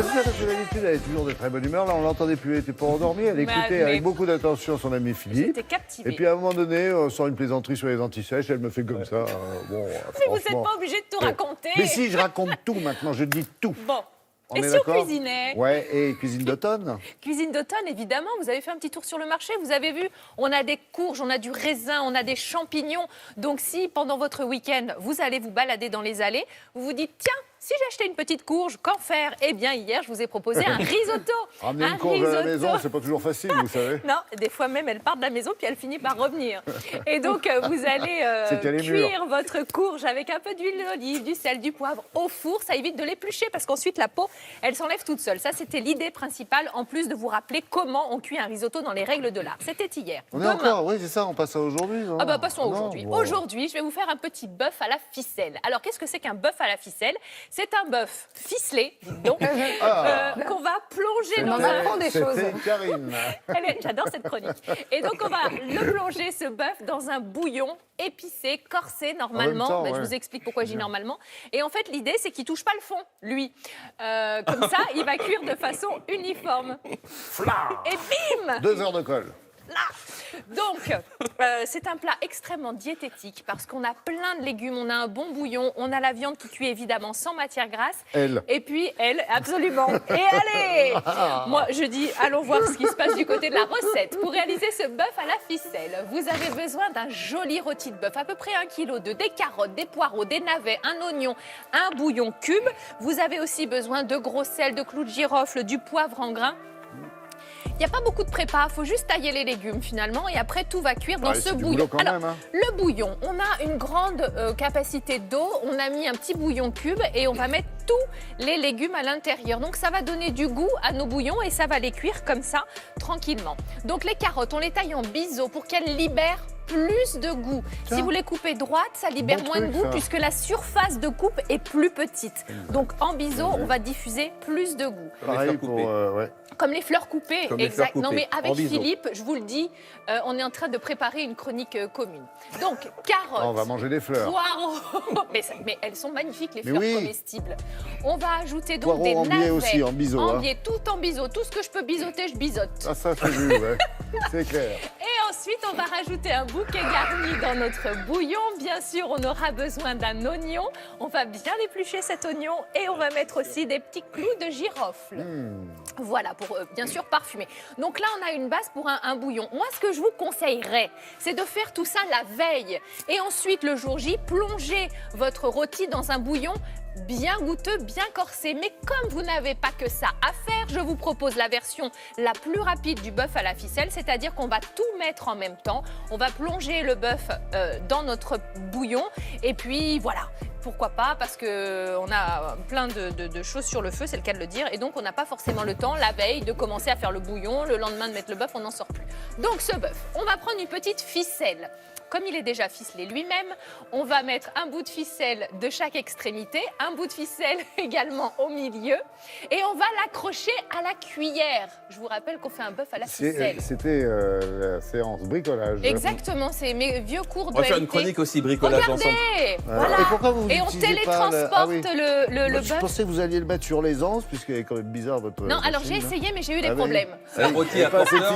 Parce que d'habitude, elle est toujours de très bonne humeur. Là, on l'entendait plus, elle n'était pas endormie. Elle écoutait avec beaucoup d'attention son ami Philippe. J'étais captivée. Et puis à un moment donné, sans une plaisanterie sur les antisèches, elle me fait comme ça. Bon, mais vous n'êtes pas obligé de tout raconter. Mais si, je raconte tout maintenant, je dis tout. Bon. On et est si on d'accord cuisinait? Ouais, et cuisine d'automne? Cuisine d'automne, évidemment. Vous avez fait un petit tour sur le marché. Vous avez vu, on a des courges, on a du raisin, on a des champignons. Donc si, pendant votre week-end, vous allez vous balader dans les allées, vous vous dites, tiens, si j'achetais une petite courge, qu'en faire? Eh bien, hier, je vous ai proposé un risotto. Ramener une courge à la maison, c'est pas toujours facile, vous savez. Non, des fois même, elle part de la maison, puis elle finit par revenir. Et donc, vous allez cuire votre courge avec un peu d'huile d'olive, du sel, du poivre au four. Ça évite de l'éplucher, parce qu'ensuite, la peau, elle s'enlève toute seule. Ça, c'était l'idée principale, en plus de vous rappeler comment on cuit un risotto dans les règles de l'art. C'était hier. On est encore, oui, c'est ça, on passe à aujourd'hui. Ah bah, passons aujourd'hui. Wow. Aujourd'hui, je vais vous faire un petit bœuf à la ficelle. Alors, qu'est-ce que c'est qu'un bœuf à la ficelle? C'est un bœuf ficelé, dites donc, qu'on va plonger dans un... On apprend des choses. Karine. J'adore cette chronique. Et donc, on va le plonger, ce bœuf, dans un bouillon épicé, corsé, normalement. Temps, Je vous explique pourquoi je dis normalement. Et en fait, l'idée, c'est qu'il ne touche pas le fond, lui. Comme ça, il va cuire de façon uniforme. Et bim! 2 heures de colle. Là. Donc, c'est un plat extrêmement diététique parce qu'on a plein de légumes, on a un bon bouillon, on a la viande qui cuit évidemment sans matière grasse. Et puis, absolument. Et allez! Moi, je dis, allons voir ce qui se passe du côté de la recette. Pour réaliser ce bœuf à la ficelle, vous avez besoin d'un joli rôti de bœuf, à peu près 1,2 kg, des carottes, des poireaux, des navets, un oignon, un bouillon cube. Vous avez aussi besoin de gros sel, de clous de girofle, du poivre en grains. Il n'y a pas beaucoup de prépa, il faut juste tailler les légumes finalement et après tout va cuire dans ce bouillon. Alors, le bouillon, on a une grande capacité d'eau, on a mis un petit bouillon cube et on va mettre tous les légumes à l'intérieur. Donc ça va donner du goût à nos bouillons et ça va les cuire comme ça, tranquillement. Donc les carottes, on les taille en biseau pour qu'elles libèrent plus de goût. Tiens. Si vous les coupez droite, ça libère moins de goût puisque la surface de coupe est plus petite. Donc en biseau, on va diffuser plus de goût. Pareil Comme les fleurs coupées, exact. Non mais avec Philippe, je vous le dis, on est en train de préparer une chronique commune. Donc carottes, on va manger des fleurs. Poireaux, mais elles sont magnifiques les fleurs comestibles. On va ajouter donc poireaux des navets, aussi, en biseau, en biais, tout en biseau, tout ce que je peux biseauter, je biseaute. Ah ça c'est vu, ouais. C'est clair. Et ensuite, on va rajouter un bouquet garni dans notre bouillon. Bien sûr, on aura besoin d'un oignon. On va bien éplucher cet oignon et on va mettre aussi des petits clous de girofle. Voilà, pour bien sûr parfumer. Donc là, on a une base pour un bouillon. Moi, ce que je vous conseillerais, c'est de faire tout ça la veille. Et ensuite, le jour J, plonger votre rôti dans un bouillon bien goûteux, bien corsé. Mais comme vous n'avez pas que ça à faire, je vous propose la version la plus rapide du bœuf à la ficelle, c'est-à-dire qu'on va tout mettre en même temps. On va plonger le bœuf dans notre bouillon et puis voilà. Pourquoi pas? Parce qu'on a plein de choses sur le feu, c'est le cas de le dire. Et donc, on n'a pas forcément le temps, la veille, de commencer à faire le bouillon. Le lendemain, de mettre le bœuf, on n'en sort plus. Donc, ce bœuf, on va prendre une petite ficelle. Comme il est déjà ficelé lui-même, on va mettre un bout de ficelle de chaque extrémité, un bout de ficelle également au milieu. Et on va l'accrocher à la cuillère. Je vous rappelle qu'on fait un bœuf à la ficelle. C'était la séance bricolage. Exactement, c'est mes vieux cours de On va faire une chronique aussi bricolage ensemble. Voilà. Et pourquoi vous Et on télétransporte le bœuf. Je pensais que vous alliez le mettre sur les anses, puisqu'il est quand même bizarre votre... Non, alors j'ai essayé, mais j'ai eu des problèmes. C'est un rôti à porteur.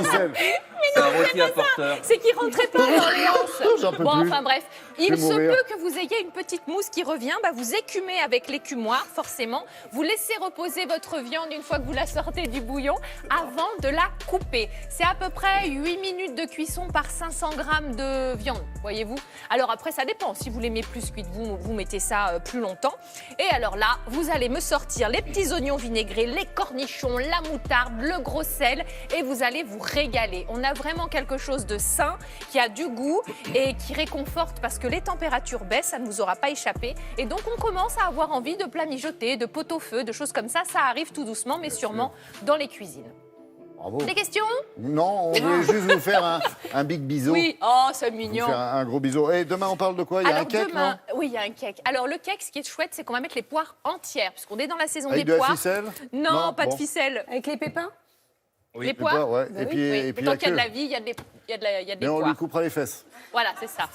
C'est un rôti à porteur. C'est qu'il rentrait pas dans les anses. Bon, enfin bref, il se mourir. peut que vous ayez une petite mousse qui revient. Bah, vous écumez avec l'écumoire, forcément. Vous laissez reposer votre viande une fois que vous la sortez du bouillon avant de la couper. C'est à peu près 8 minutes de cuisson par 500 grammes de viande, voyez-vous. Alors après, ça dépend. Si vous l'aimez plus cuite, vous mettez ça plus longtemps. Et alors là, vous allez me sortir les petits oignons vinaigrés, les cornichons, la moutarde, le gros sel et vous allez vous régaler. On a vraiment quelque chose de sain, qui a du goût et qui réconforte parce que les températures baissent, ça ne vous aura pas échappé. Et donc, on commence à avoir envie de plats mijotés, de pot-au-feu, de choses comme ça. Ça arrive tout doucement, mais sûrement dans les cuisines. Bravo. Des questions? Non, on voulait juste vous faire un big bisou. Oui, oh, c'est mignon. Vous faire un gros bisou. Et demain, on parle de quoi? Il y a un cake, non? Oui, il y a un cake. Alors, le cake, ce qui est chouette, c'est qu'on va mettre les poires entières, puisqu'on est dans la saison avec des poires. Avec de la ficelle? Non, pas de ficelle. Avec les pépins? Oui. Les poires, ouais. Bah et puis, oui. et puis tant qu'il y a de la vie, il y a des Mais on poires. lui coupera les fesses. Voilà, c'est ça.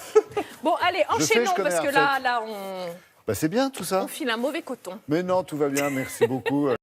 Bon, allez, enchaînons, parce que là, on Bah, c'est bien tout ça. file un mauvais coton. Mais non, tout va bien, merci beaucoup.